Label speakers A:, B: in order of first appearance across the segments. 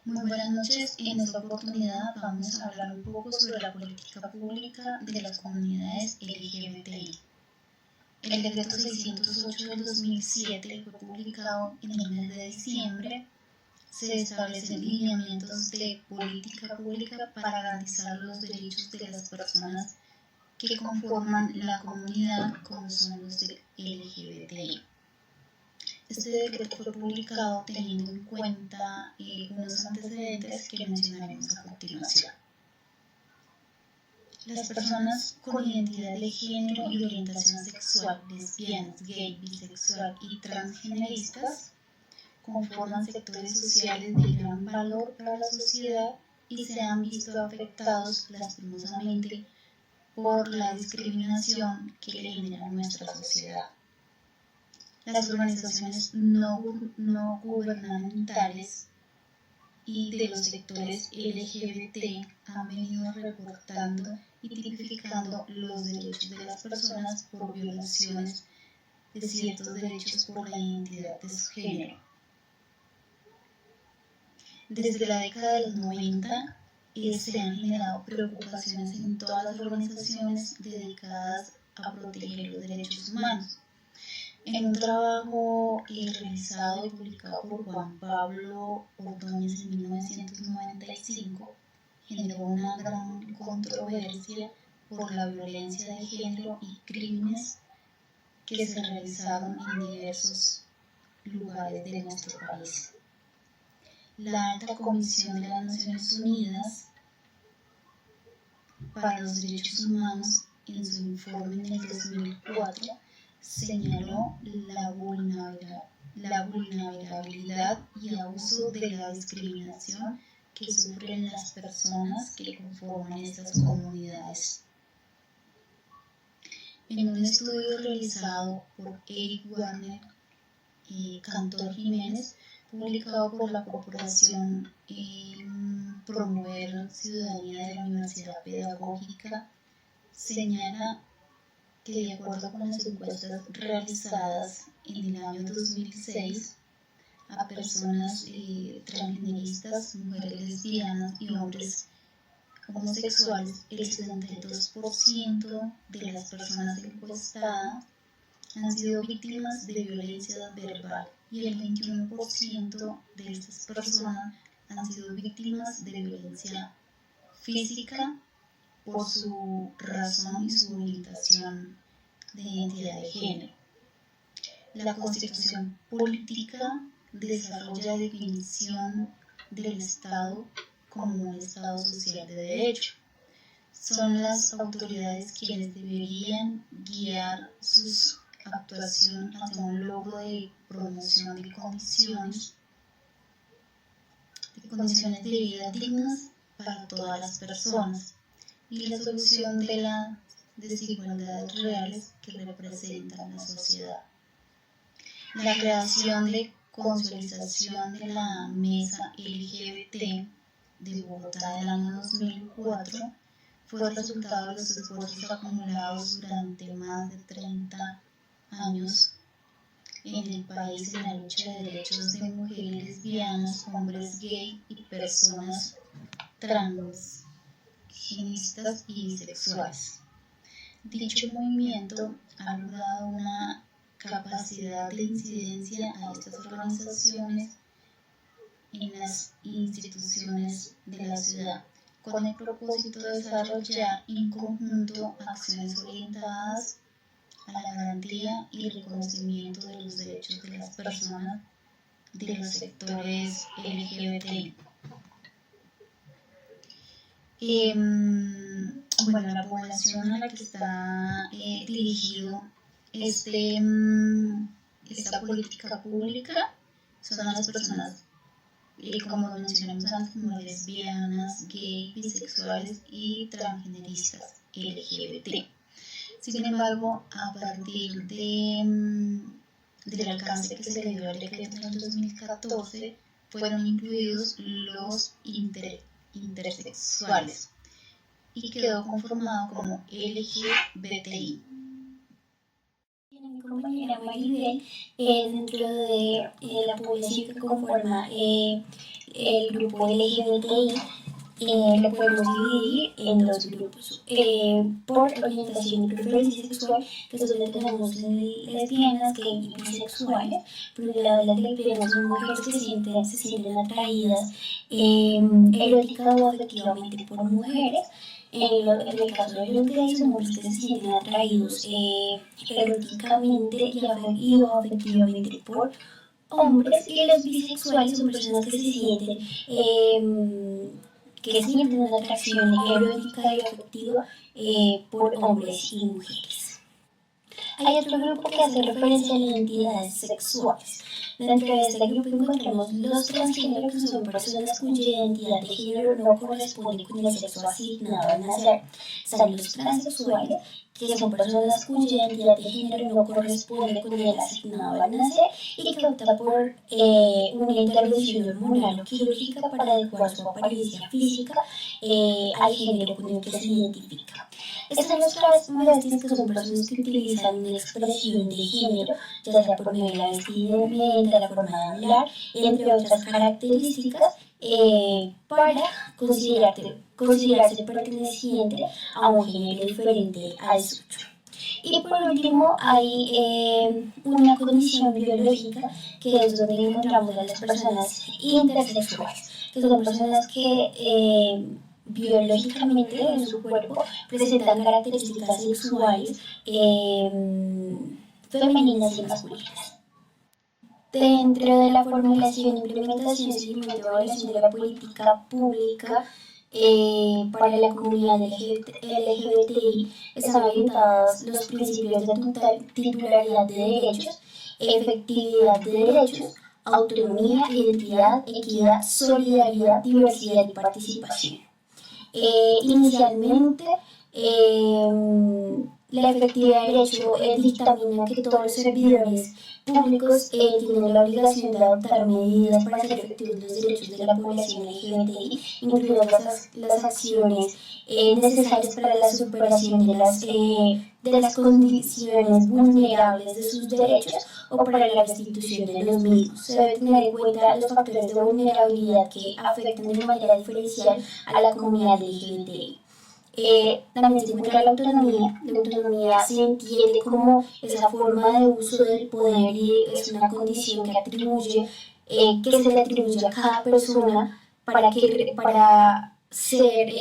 A: Muy buenas noches. En esta oportunidad vamos a hablar un poco sobre la política pública de las comunidades LGBTI. El decreto 608 del 2007 fue publicado en el mes de diciembre. Se establecen lineamientos de política pública para garantizar los derechos de las personas que conforman la comunidad, como son los de LGBTI. Este decreto fue publicado teniendo en cuenta unos antecedentes que mencionaremos a continuación. Las personas con identidad de género y orientación sexual, lesbianas, gay, bisexual y transgeneristas, conforman sectores sociales de gran valor para la sociedad y se han visto afectados lastimosamente por la discriminación que le genera nuestra sociedad. Las organizaciones no gubernamentales y de los sectores LGBT han venido reportando y tipificando los derechos de las personas por violaciones de ciertos derechos por la identidad de su género. Desde la década de los 90 se han generado preocupaciones en todas las organizaciones dedicadas a proteger los derechos humanos. En un trabajo realizado y publicado por Juan Pablo Ordóñez en 1995, generó una gran controversia por la violencia de género y crímenes que se realizaron en diversos lugares de nuestro país. La Alta Comisión de las Naciones Unidas para los Derechos Humanos, en su informe en el 2004, señaló la vulnerabilidad y abuso de la discriminación que sufren las personas que conforman estas comunidades. En un estudio realizado por Eric Warner y Cantor Jiménez, publicado por la Corporación Promover Ciudadanía de la Universidad Pedagógica, señala que de acuerdo con las encuestas realizadas en el año 2006 a personas transgeneristas, mujeres lesbianas y hombres homosexuales, el 72% de las personas encuestadas han sido víctimas de violencia verbal y el 21% de estas personas han sido víctimas de violencia física por su razón y su orientación de identidad de género. La Constitución política desarrolla la definición del Estado como un Estado social de derecho. Son las autoridades quienes deberían guiar su actuación hacia un logro de promoción de condiciones de vida dignas para todas las personas y la solución de las desigualdades reales que representan la sociedad. La creación de consolidación de la Mesa LGBT de Bogotá del año 2004 fue el resultado de los esfuerzos acumulados durante más de 30 años en el país en la lucha de derechos de mujeres lesbianas, hombres gay y personas transgenistas y bisexuales. Dicho movimiento ha logrado una capacidad de incidencia a estas organizaciones en las instituciones de la ciudad, con el propósito de desarrollar en conjunto acciones orientadas a la garantía y reconocimiento de los derechos de las personas de los sectores LGBTI. La población a la que está dirigido esta política pública son las personas, como lo mencionamos antes, como lesbianas, gay, bisexuales y transgeneristas LGBT. Sin embargo, a partir del alcance que se le dio al decreto en el 2014, fueron incluidos los intersexuales y quedó conformado como LGBTI.
B: Mi compañera Maribel, dentro de la población que conforma el grupo LGBTI lo podemos dividir en dos grupos, por orientación y preferencia sexual, que es donde tenemos lesbianas, gay y bisexuales. Por un lado, las lesbianas son mujeres que se sienten atraídas erótica o afectivamente por mujeres. En el caso de los gays, son hombres que se sienten atraídos eróticamente y o afectivamente por hombres, y los bisexuales son personas que sienten una atracción erótica y afectiva por hombres y mujeres. Hay otro grupo que hace referencia a las identidades sexuales. Dentro de este grupo encontramos los transgénero, que son personas cuya identidad de género no corresponde con el sexo asignado al nacer. Están los transexuales, que son personas cuya identidad de género no corresponde con el asignado al nacer y que opta por una intervención hormonal o quirúrgica para adecuar su apariencia física al género con el que se identifica. Están los travestis, que son personas que utilizan una expresión de género, ya sea por medio de la vestimenta, la forma de hablar, entre otras características, para considerarse perteneciente a un género diferente al suyo. Y por último, hay una condición biológica, que es donde encontramos a las personas intersexuales, que son personas que biológicamente en su cuerpo presentan características sexuales femeninas y masculinas. Dentro de la formulación, implementación, seguimiento y evaluación de la política pública para la comunidad LGBTI están orientados los principios de titularidad de derechos, efectividad de derechos, autonomía, identidad, equidad, solidaridad, diversidad y participación. Inicialmente, la efectividad de derecho dictamina que todos los servidores públicos tienen la obligación de adoptar medidas para hacer efectivos los derechos de la población LGBTI, incluidas las acciones necesarias para la superación de las condiciones vulnerables de sus derechos o para la restitución de los mismos. Se debe tener en cuenta los factores de vulnerabilidad que afectan de manera diferencial a la comunidad LGBTI. También se encuentra la autonomía. La autonomía se entiende como esa forma de uso del poder y es una condición que se le atribuye a cada persona para ser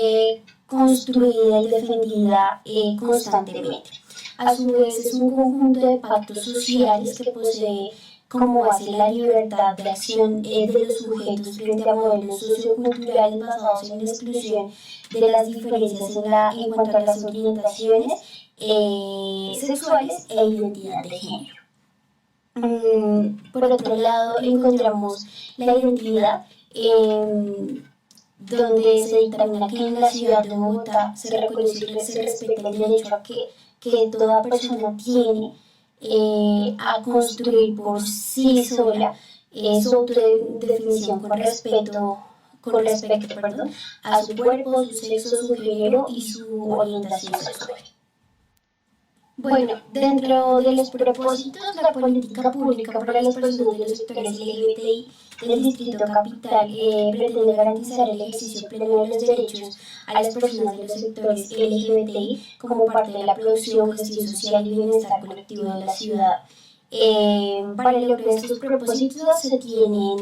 B: construida y defendida constantemente. A su vez, es un conjunto de pactos sociales que posee como base la libertad de acción de los sujetos frente a modelos socioculturales basados en la exclusión de las diferencias en cuanto a las orientaciones sexuales e identidad de género. Por otro lado, encontramos la identidad, donde se dictamina que en la ciudad de Bogotá se reconoce y se respeta el derecho a que toda persona tiene a construir por sí sola su autodefinición con respecto a su cuerpo, su sexo, su género y su orientación sexual. Bueno, dentro de los propósitos, la política pública para las personas de los sectores LGBTI del Distrito Capital pretende garantizar el ejercicio pleno de los derechos a las personas de los sectores LGBTI como parte de la producción, gestión social y bienestar colectivo de la ciudad. Para lograr estos propósitos se tienen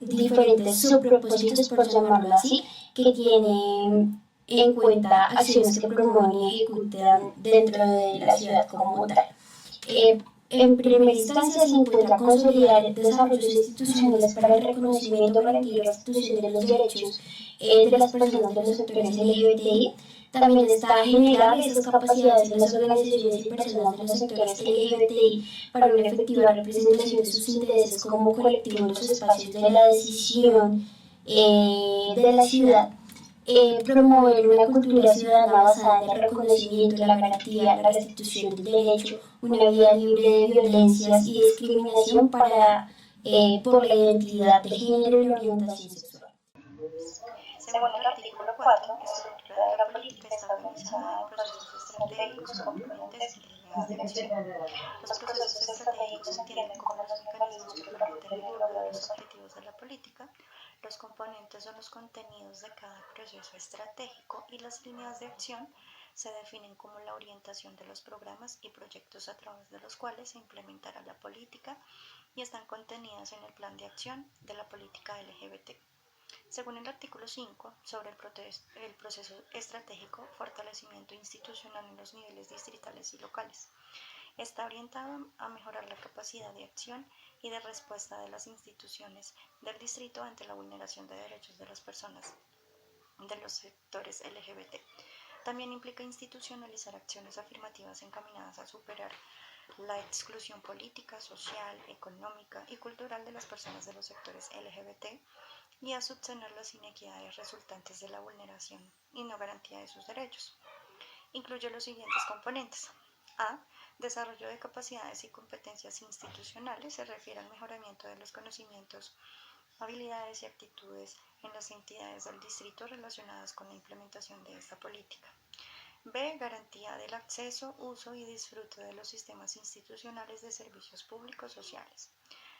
B: diferentes subpropósitos, por llamarlo así, que tienen en cuenta acciones que promuevan y ejecutan dentro de la ciudad como tal. En primera instancia se encuentra consolidar desarrollos institucionales para el reconocimiento, garantía y restitución de los derechos de las personas de los sectores LGBTI. También está generar esas capacidades en las organizaciones y personas de los sectores LGBTI para una efectiva representación de sus intereses como colectivo en los espacios de la decisión de la ciudad. Promover una cultura ciudadana basada en el reconocimiento, la garantía, la restitución del derecho, una vida libre de violencias y discriminación por la identidad de género y la orientación sexual.
C: Según el artículo 4, la estructura de la política está organizada en procesos estratégicos, componentes y líneas planificadas de acción. Los procesos estratégicos se entienden como los mecanismos que permiten el logro de los objetivos de la política. Los componentes son los contenidos de cada proceso estratégico y las líneas de acción se definen como la orientación de los programas y proyectos a través de los cuales se implementará la política y están contenidas en el plan de acción de la política LGBT. Según el artículo 5 sobre el proceso estratégico, fortalecimiento institucional en los niveles distritales y locales, está orientado a mejorar la capacidad de acción y de respuesta de las instituciones del distrito ante la vulneración de derechos de las personas de los sectores LGBT. También implica institucionalizar acciones afirmativas encaminadas a superar la exclusión política, social, económica y cultural de las personas de los sectores LGBT y a subsanar las inequidades resultantes de la vulneración y no garantía de sus derechos. Incluye los siguientes componentes. A. Desarrollo de capacidades y competencias institucionales. Se refiere al mejoramiento de los conocimientos, habilidades y actitudes en las entidades del distrito relacionadas con la implementación de esta política. B. Garantía del acceso, uso y disfrute de los sistemas institucionales de servicios públicos sociales.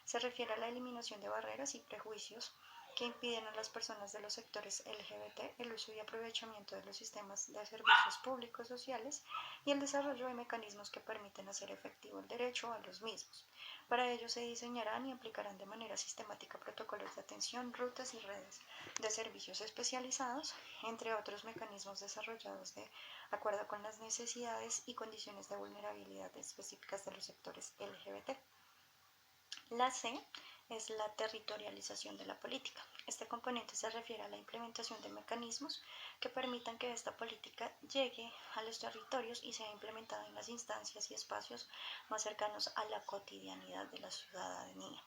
C: Se refiere a la eliminación de barreras y prejuicios que impiden a las personas de los sectores LGBT el uso y aprovechamiento de los sistemas de servicios públicos sociales y el desarrollo de mecanismos que permiten hacer efectivo el derecho a los mismos. Para ello se diseñarán y aplicarán de manera sistemática protocolos de atención, rutas y redes de servicios especializados, entre otros mecanismos desarrollados de acuerdo con las necesidades y condiciones de vulnerabilidad específicas de los sectores LGBT. La C es la territorialización de la política. Este componente se refiere a la implementación de mecanismos que permitan que esta política llegue a los territorios y sea implementada en las instancias y espacios más cercanos a la cotidianidad de la ciudadanía.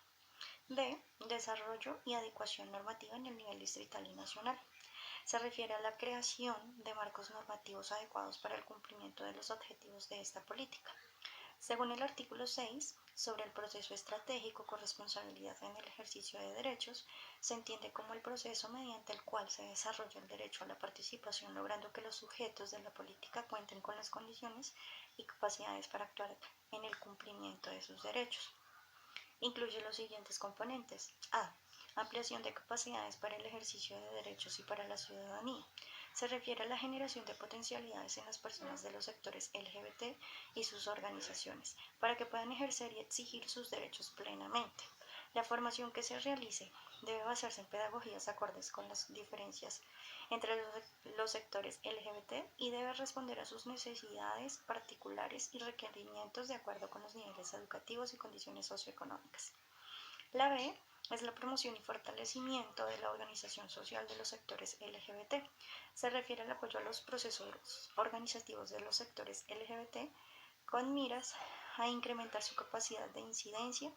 C: D. Desarrollo y adecuación normativa en el nivel distrital y nacional. Se refiere a la creación de marcos normativos adecuados para el cumplimiento de los objetivos de esta política. Según el artículo 6 sobre el proceso estratégico corresponsabilidad en el ejercicio de derechos, se entiende como el proceso mediante el cual se desarrolla el derecho a la participación, logrando que los sujetos de la política cuenten con las condiciones y capacidades para actuar en el cumplimiento de sus derechos. Incluye los siguientes componentes. A. Ampliación de capacidades para el ejercicio de derechos y para la ciudadanía. Se refiere a la generación de potencialidades en las personas de los sectores LGBT y sus organizaciones, para que puedan ejercer y exigir sus derechos plenamente. La formación que se realice debe basarse en pedagogías acordes con las diferencias entre los sectores LGBT y debe responder a sus necesidades particulares y requerimientos de acuerdo con los niveles educativos y condiciones socioeconómicas. La B es la promoción y fortalecimiento de la organización social de los sectores LGBT. Se refiere al apoyo a los procesos organizativos de los sectores LGBT con miras a incrementar su capacidad de incidencia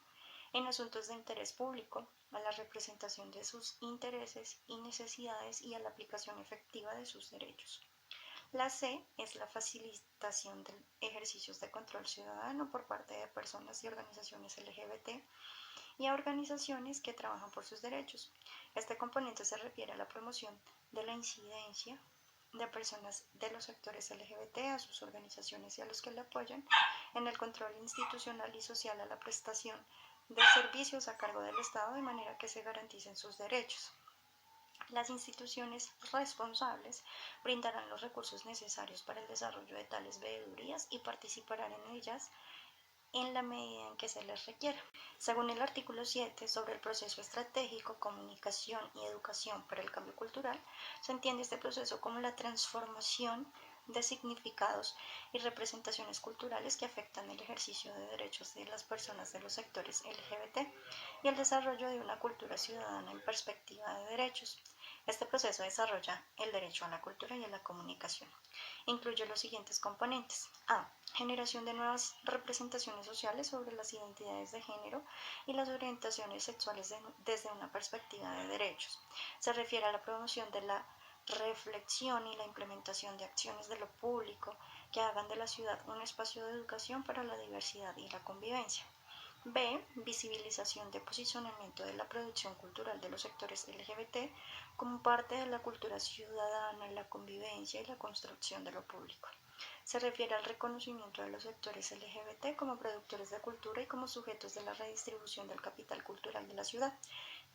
C: en asuntos de interés público, a la representación de sus intereses y necesidades y a la aplicación efectiva de sus derechos. La C es la facilitación de ejercicios de control ciudadano por parte de personas y organizaciones LGBT y a organizaciones que trabajan por sus derechos. Este componente se refiere a la promoción de la incidencia de personas de los sectores LGBT, a sus organizaciones y a los que le apoyan, en el control institucional y social a la prestación de servicios a cargo del Estado de manera que se garanticen sus derechos. Las instituciones responsables brindarán los recursos necesarios para el desarrollo de tales veedurías y participarán en ellas en la medida en que se les requiera. Según el artículo 7 sobre el proceso estratégico, comunicación y educación para el cambio cultural, se entiende este proceso como la transformación de significados y representaciones culturales que afectan el ejercicio de derechos de las personas de los sectores LGBT y el desarrollo de una cultura ciudadana en perspectiva de derechos. Este proceso desarrolla el derecho a la cultura y a la comunicación. Incluye los siguientes componentes. A. Generación de nuevas representaciones sociales sobre las identidades de género y las orientaciones sexuales desde una perspectiva de derechos. Se refiere a la promoción de la reflexión y la implementación de acciones de lo público que hagan de la ciudad un espacio de educación para la diversidad y la convivencia. B. Visibilización de posicionamiento de la producción cultural de los sectores LGBT como parte de la cultura ciudadana, la convivencia y la construcción de lo público. Se refiere al reconocimiento de los sectores LGBT como productores de cultura y como sujetos de la redistribución del capital cultural de la ciudad.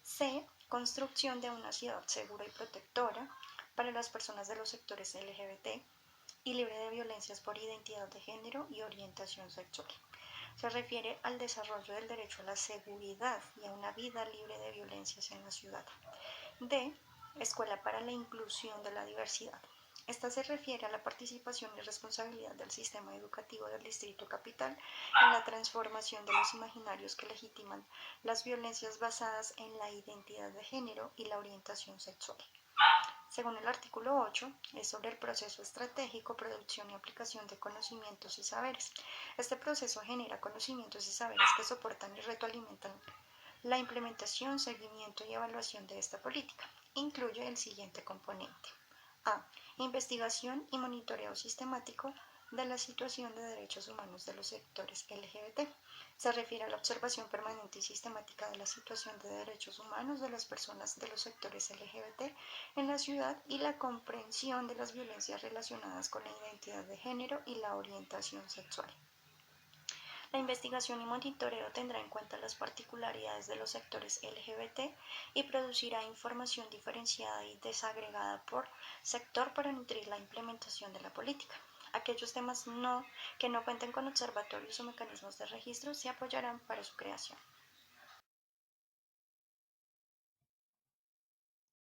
C: C. Construcción de una ciudad segura y protectora para las personas de los sectores LGBT y libre de violencias por identidad de género y orientación sexual. Se refiere al desarrollo del derecho a la seguridad y a una vida libre de violencias en la ciudad. D. Escuela para la inclusión de la diversidad. Esta se refiere a la participación y responsabilidad del sistema educativo del Distrito Capital en la transformación de los imaginarios que legitiman las violencias basadas en la identidad de género y la orientación sexual. Según el artículo 8, es sobre el proceso estratégico, producción y aplicación de conocimientos y saberes. Este proceso genera conocimientos y saberes que soportan y retroalimentan la implementación, seguimiento y evaluación de esta política. Incluye el siguiente componente. A. Investigación y monitoreo sistemático de la situación de derechos humanos de los sectores LGBT. Se refiere a la observación permanente y sistemática de la situación de derechos humanos de las personas de los sectores LGBT en la ciudad y la comprensión de las violencias relacionadas con la identidad de género y la orientación sexual. La investigación y monitoreo tendrá en cuenta las particularidades de los sectores LGBT y producirá información diferenciada y desagregada por sector para nutrir la implementación de la política. Aquellos temas que no cuenten con observatorios o mecanismos de registro se apoyarán para su creación.